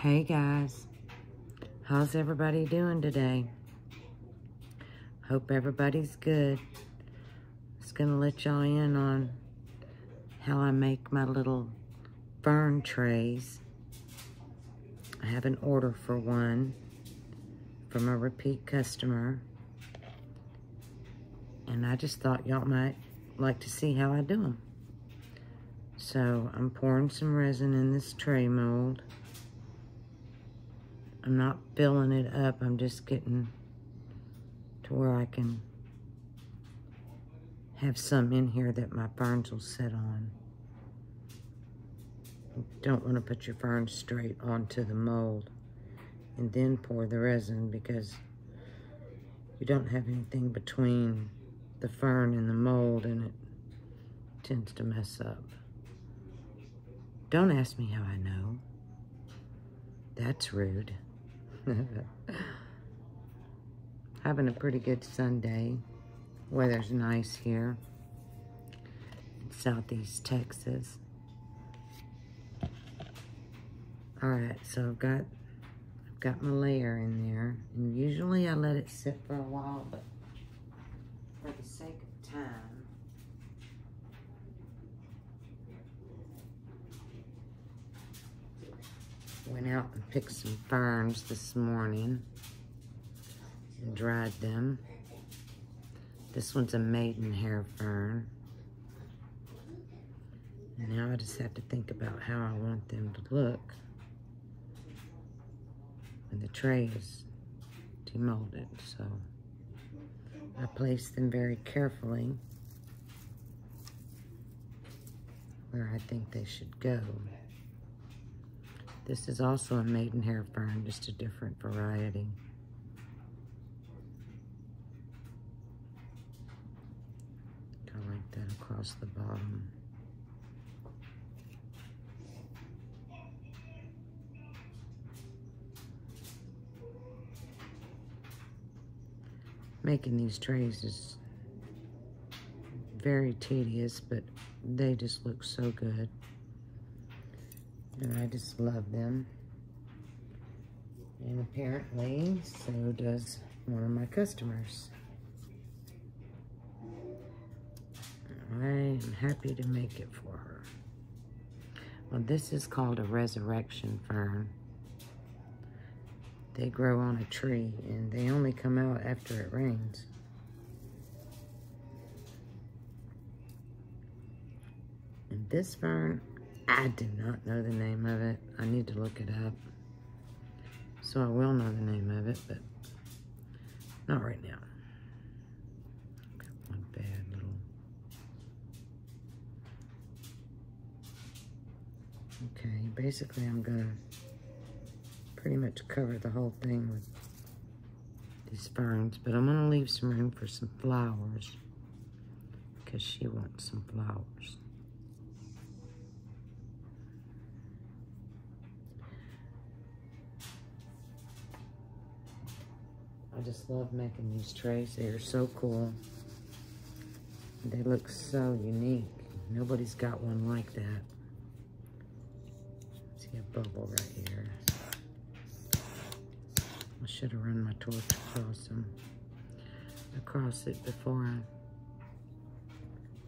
Hey guys, how's everybody doing today? Hope everybody's good. Just gonna let y'all in on how I make my little fern trays. I have an order for one from a repeat customer, and I just thought y'all might like to see how I do them. So I'm pouring some resin in this tray mold. I'm not filling it up, I'm just getting to where I can have some in here that my ferns will sit on. You don't want to put your ferns straight onto the mold and then pour the resin, because you don't have anything between the fern and the mold, and it tends to mess up. Don't ask me how I know. That's rude. Having a pretty good Sunday. Weather's nice here in Southeast Texas. Alright, so I've got my layer in there, and usually I let it sit for a while, but for the sake of time, went out and picked some ferns this morning and dried them. This one's a maidenhair fern. And now I just have to think about how I want them to look when the tray is demolded. So I place them very carefully where I think they should go. This is also a maidenhair fern, just a different variety. Kind of like that across the bottom. Making these trays is very tedious, but they just look so good. And I just love them. And apparently, so does one of my customers. I am happy to make it for her. Well, this is called a resurrection fern. They grow on a tree, and they only come out after it rains. And this fern, I do not know the name of it. I need to look it up. So I will know the name of it, but not right now. Got one bad little... Okay, basically I'm gonna pretty much cover the whole thing with these ferns, but I'm gonna leave some room for some flowers, because she wants some flowers. I just love making these trays. They are so cool. They look so unique. Nobody's got one like that. See a bubble right here. I should have run my torch across it before I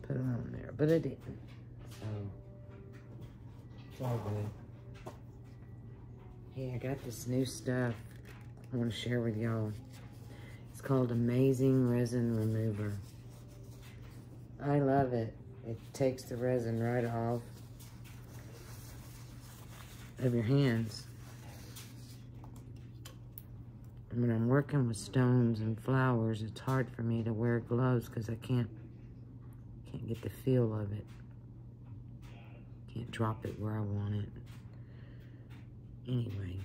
put it on there, but I didn't. So it's all good. Hey, I got this new stuff I want to share with y'all. It's called Amazing Resin Remover. I love it. It takes the resin right off of your hands. And when I'm working with stones and flowers, it's hard for me to wear gloves because I can't get the feel of it. Can't drop it where I want it. Anyway,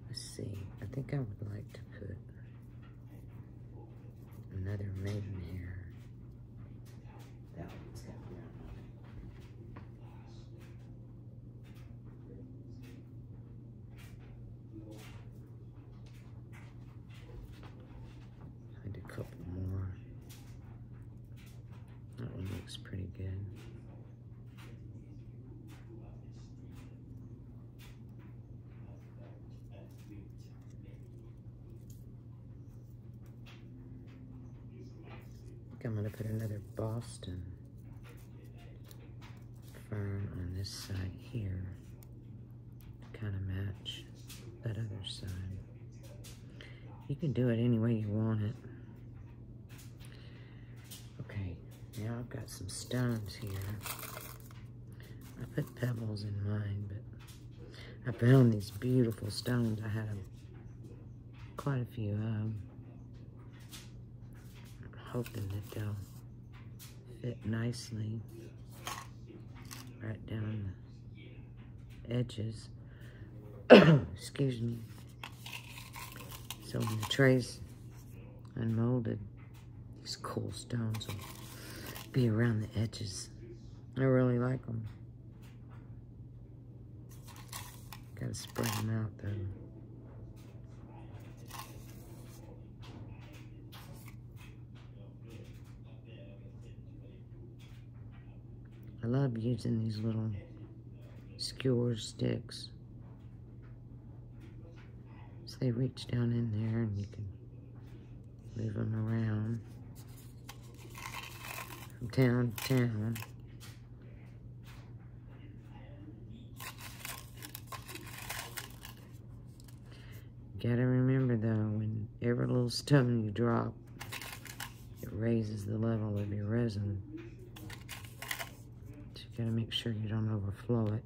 let's see. I think I would like to put another maidenhair. That one's got brown on it. I did a couple more. That one looks pretty good. think I'm going to put another Boston fern on this side here to kind of match that other side. You can do it any way you want it. Okay, now I've got some stones here. I put pebbles in mine, but I found these beautiful stones. I had quite a few of them. I'm hoping that they'll fit nicely right down the edges. Excuse me. So when the tray's unmolded, these cool stones will be around the edges. I really like them. Gotta spread them out though. I love using these little skewer sticks. So they reach down in there and you can move them around from town to town. You gotta remember though, when every little stone you drop, it raises the level of your resin. So you gotta make sure you don't overflow it.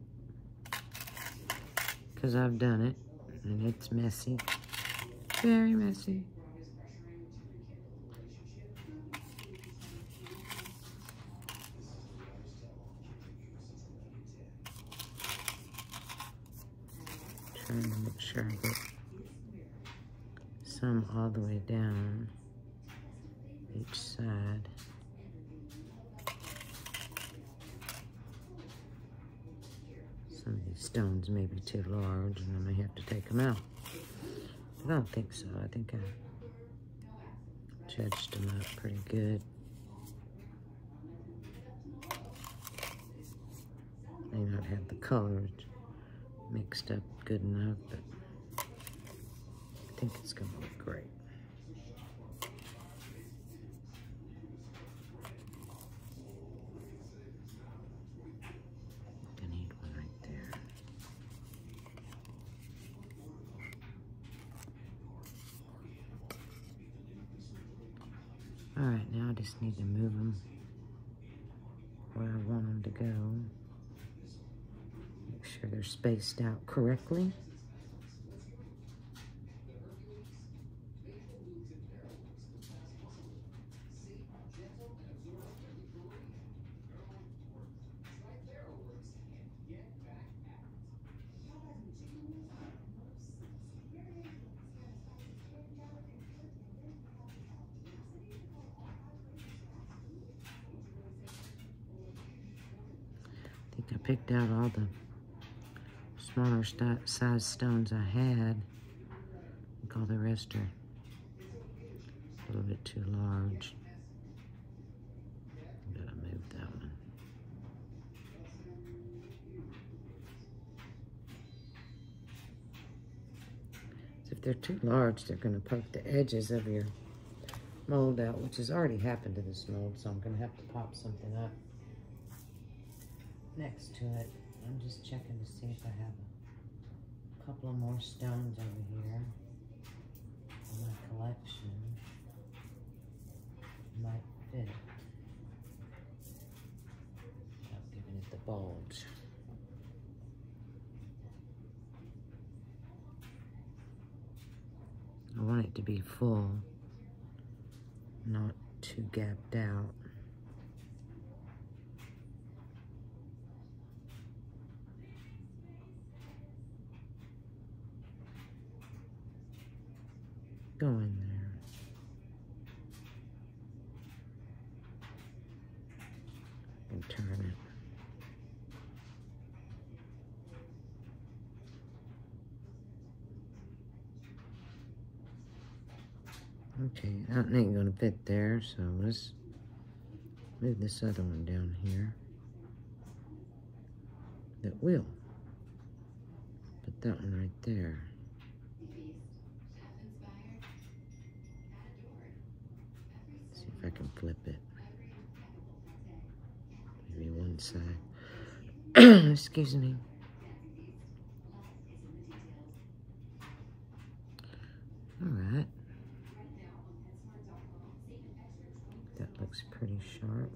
Because I've done it, and it's messy. Very messy. Trying to make sure I get some all the way down each side. Some of these stones may be too large and I may have to take them out. I don't think so. I think I judged them up pretty good. May not have the colors mixed up good enough, but I think it's going to look great. I need one right there. All right, now I just need to move them where I want them to go. Make sure they're spaced out correctly. I think I picked out all the smaller size stones I had. I think all the rest are a little bit too large. I'm gonna move that one. So if they're too large, they're gonna poke the edges of your mold out, which has already happened to this mold, so I'm gonna have to pop something up next to it. I'm just checking to see if I have a couple of more stones over here in my collection. Might fit without giving it the bulge. I want it to be full, not too gapped out. Go in there. And turn it. Okay, that ain't gonna fit there, so let's move this other one down here. That will. Put that one right there. See if I can flip it. inside. Excuse me. All right. That looks pretty sharp.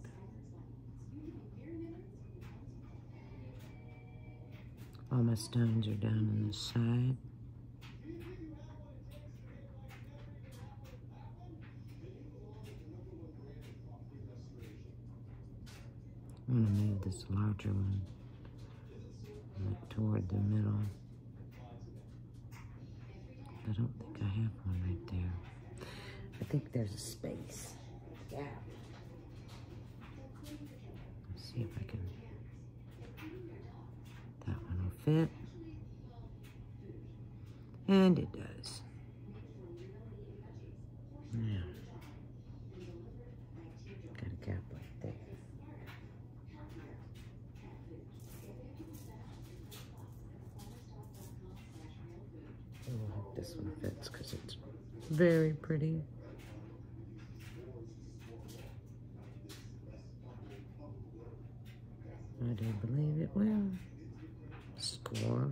All my stones are down on this side. I'm going to move this larger one toward the middle. I don't think I have one right there. I think there's a space. Yeah. Let's see if I can. That one will fit. And it does. Now, got a gap like that. I hope this one fits because it's very pretty. I do believe it will. Score.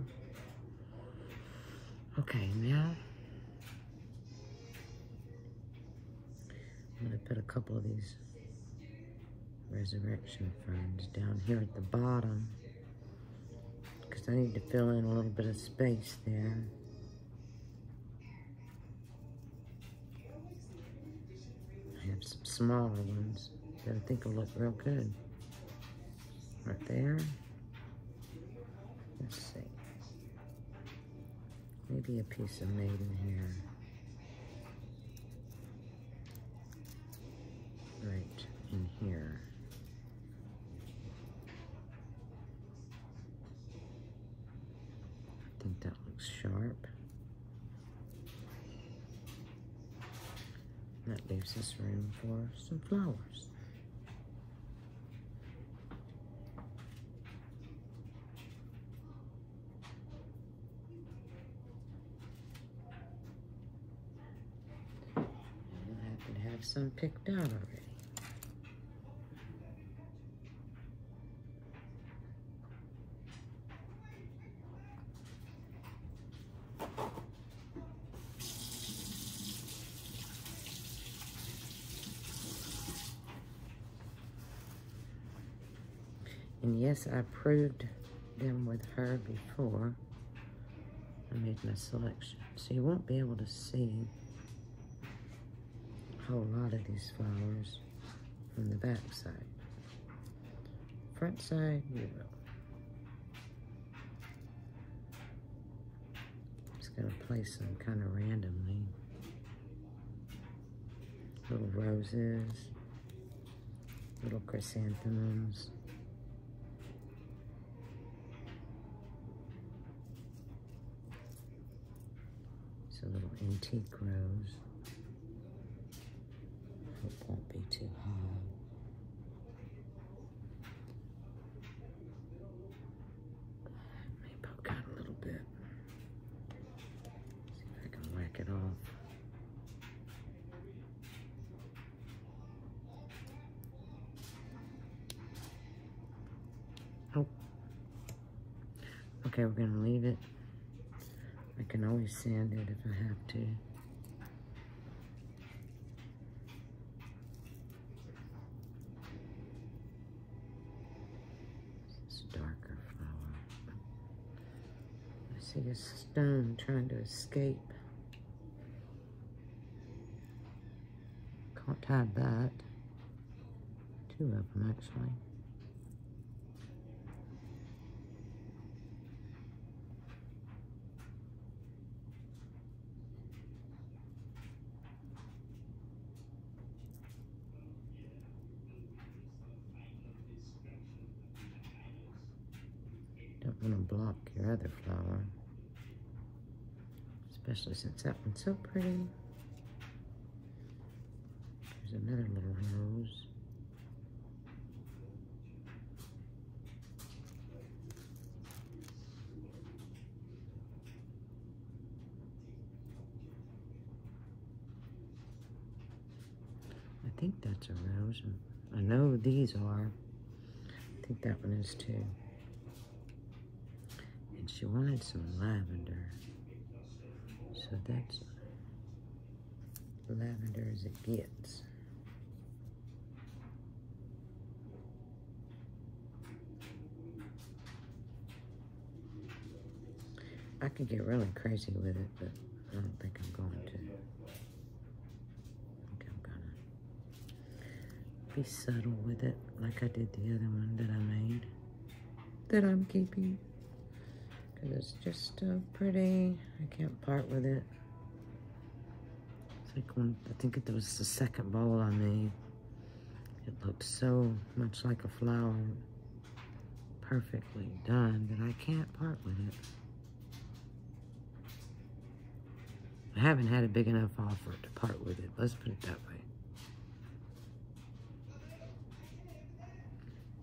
Okay, now I'm going to put a couple of these resurrection ferns down here at the bottom because I need to fill in a little bit of space there. I have some smaller ones that I think will look real good. Right there. Let's see. Maybe a piece of maiden hair. Right in here. I think that looks sharp. That leaves us room for some flowers. Some picked out already. And yes, I proved them with her before I made my selection. So you won't be able to see a whole lot of these flowers from the back side. Front side, you will. Just gonna place them kind of randomly. Little roses, little chrysanthemums. It's a little antique rose. Hope it won't be too high. May poke out a little bit. See if I can whack it off. Oh. Okay, we're gonna leave it. I can always sand it if I have to. It's a darker flower. I see a stone trying to escape. Can't hide that. Two of them, actually. Don't want to block your other flower, especially since that one's so pretty. There's another little rose. I think that's a rose. I know these are. think that one is too. And she wanted some lavender. So that's lavender as it gets. I could get really crazy with it, but I don't think I'm going to. I think I'm gonna be subtle with it, like I did the other one that I made, that I'm keeping. Because it's just so pretty. I can't part with it. It's like one, I think it was the second bowl I made. It looked so much like a flower, perfectly done, that I can't part with it. I haven't had a big enough offer to part with it. Let's put it that way.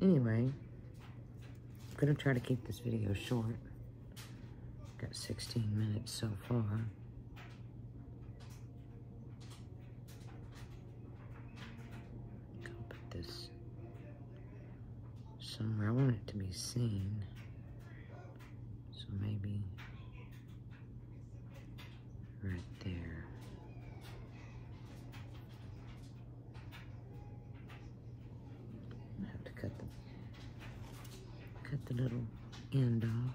Anyway, I'm gonna try to keep this video short. Got 16 minutes so far. I'll put this somewhere. I want it to be seen. So maybe right there. I have to cut the little end off.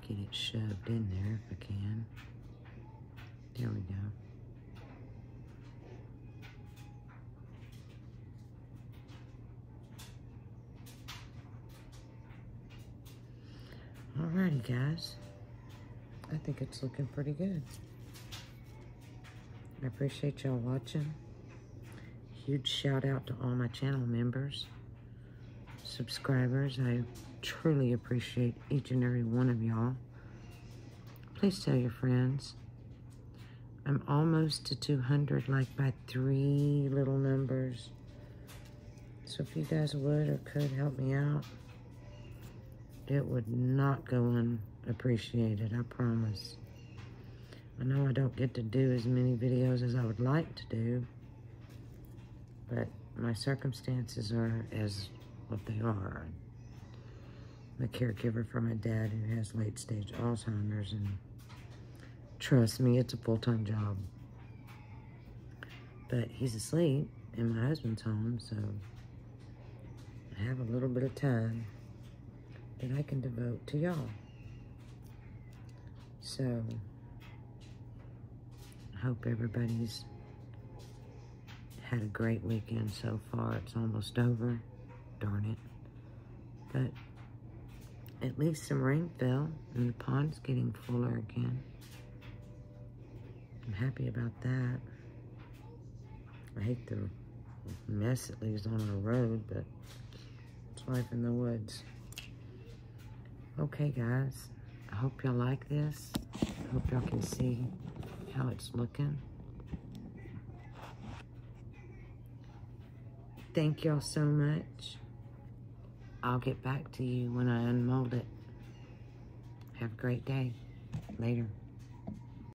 Get it shoved in there if I can. There we go. Alrighty, guys. I think it's looking pretty good. I appreciate y'all watching. Huge shout out to all my channel members, subscribers. I truly appreciate each and every one of y'all. Please tell your friends. I'm almost to 200, like by 3 little numbers. So if you guys would or could help me out, it would not go unappreciated, I promise. I know I don't get to do as many videos as I would like to do, but my circumstances are as what they are. I'm a caregiver for my dad who has late-stage Alzheimer's, and trust me, it's a full-time job. But he's asleep, and my husband's home, so I have a little bit of time that I can devote to y'all. So, I hope everybody's had a great weekend so far. It's almost over, darn it. But at least some rain fell, and the pond's getting fuller again. I'm happy about that. I hate the mess it leaves on our road, but it's life in the woods. Okay, guys. I hope y'all like this. I hope y'all can see how it's looking. Thank y'all so much. I'll get back to you when I unmold it. Have a great day. Later.